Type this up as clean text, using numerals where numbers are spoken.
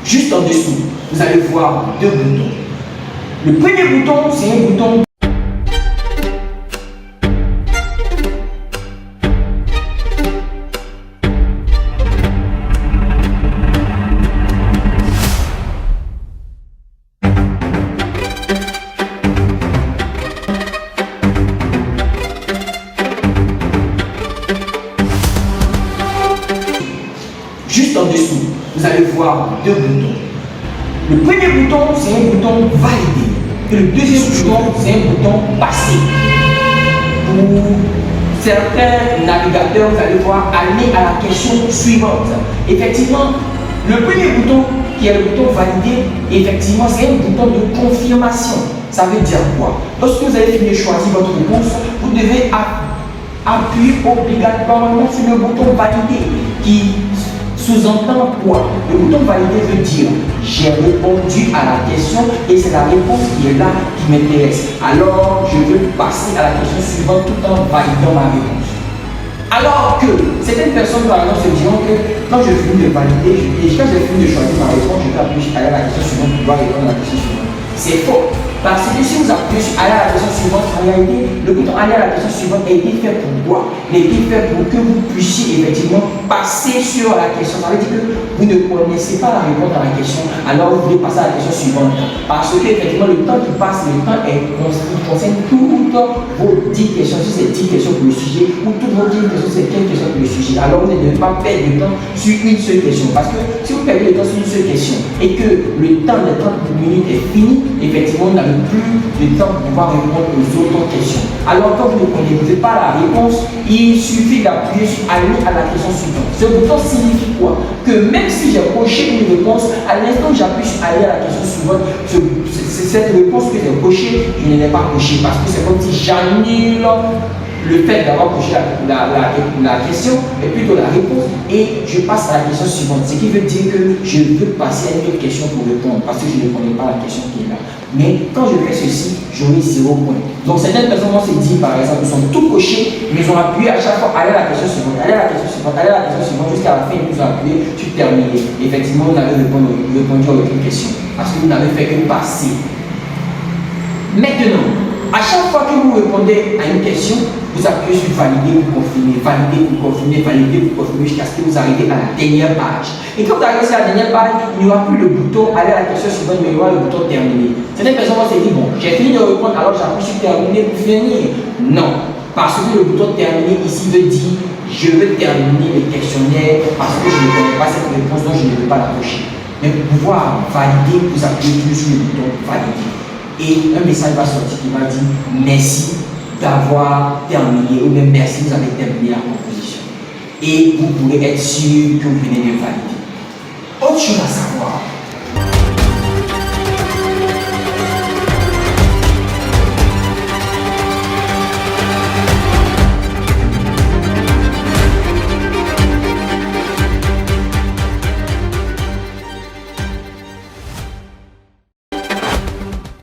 Juste en dessous, vous allez voir deux boutons. Le premier bouton, c'est un bouton juste en dessous, vous allez voir deux boutons. Le premier bouton, c'est un bouton valider. Et le deuxième bouton, c'est un bouton passer. Pour certains navigateurs, vous allez voir aller à la question suivante. Effectivement, le premier bouton, qui est le bouton valider, effectivement, c'est un bouton de confirmation. Ça veut dire quoi? Lorsque vous avez fini de choisir votre réponse, vous devez appuyer obligatoirement sur le bouton valider qui sous-entend quoi? Le bouton valider veut dire j'ai répondu à la question et c'est la réponse qui est là qui m'intéresse. Alors je veux passer à la question suivante tout en validant ma réponse. Alors que certaines personnes par exemple se diront que quand je finis de valider, quand j'ai fini de choisir ma réponse, je vais appuyer sur aller à la question suivante pour pouvoir répondre à la question suivante. C'est faux. Parce que si vous appuyez sur aller à la question suivante, en réalité, le bouton aller à la question suivante a été fait pour quoi? Il a été fait pour que vous puissiez effectivement passer sur la question. Ça veut dire que vous ne connaissez pas la réponse à la question, alors vous voulez passer à la question suivante. Parce que effectivement, le temps qui passe, le temps concerne toutes vos 10 questions, si c'est 10 questions pour le sujet, ou toutes vos 10 questions, c'est 15 questions pour le sujet. Alors vous ne devez pas perdre de temps sur une seule question. Parce que si vous perdez le temps sur une seule question et que le temps des 30 minutes est fini, effectivement, vous n'avez plus de temps pour pouvoir répondre aux autres questions. Alors quand vous ne connaissez pas la réponse, il suffit d'appuyer sur aller à la question suivante. Ce bouton signifie quoi? Que même si j'ai coché une réponse, à l'instant où j'appuie sur aller à la question suivante, cette réponse que j'ai cochée, je ne l'ai pas cochée parce que c'est comme si j'annule le fait d'avoir coché la question, et plutôt la réponse, et je passe à la question suivante. Ce qui veut dire que je veux passer à une autre question pour répondre, parce que je ne connais pas la question qui est là. Mais quand je fais ceci, j'aurai 0 point. Donc certaines personnes vont se dire, par exemple, ils sont tout cochés, mais ils ont appuyé à chaque fois, aller à la question suivante, aller à la question suivante, aller à la question suivante, jusqu'à la fin, ils ont appuyé sur terminer. Effectivement, vous n'avez répondu à aucune question, parce que vous n'avez fait que passer. Maintenant, à chaque fois que vous répondez à une question, vous appuyez sur valider ou confirmer, valider ou confirmer, valider ou confirmer jusqu'à ce que vous arrivez à la dernière page. Et quand vous arrivez sur la dernière page, il n'y aura plus le bouton aller à la question suivante, mais il y aura le bouton terminer. Certaines personnes vont se dire, bon, j'ai fini de répondre, alors j'appuie sur terminer pour finir. Non, parce que le bouton terminer ici veut dire, je veux terminer le questionnaire parce que je ne connais pas cette réponse, donc je ne veux pas la cocher. Mais pour pouvoir valider, vous appuyez toujours sur le bouton valider. Et un message va sortir qui va dire merci d'avoir terminé, ou même merci, vous avez terminé la composition. Et vous pourrez être sûr que vous venez de valider. Autre chose à savoir.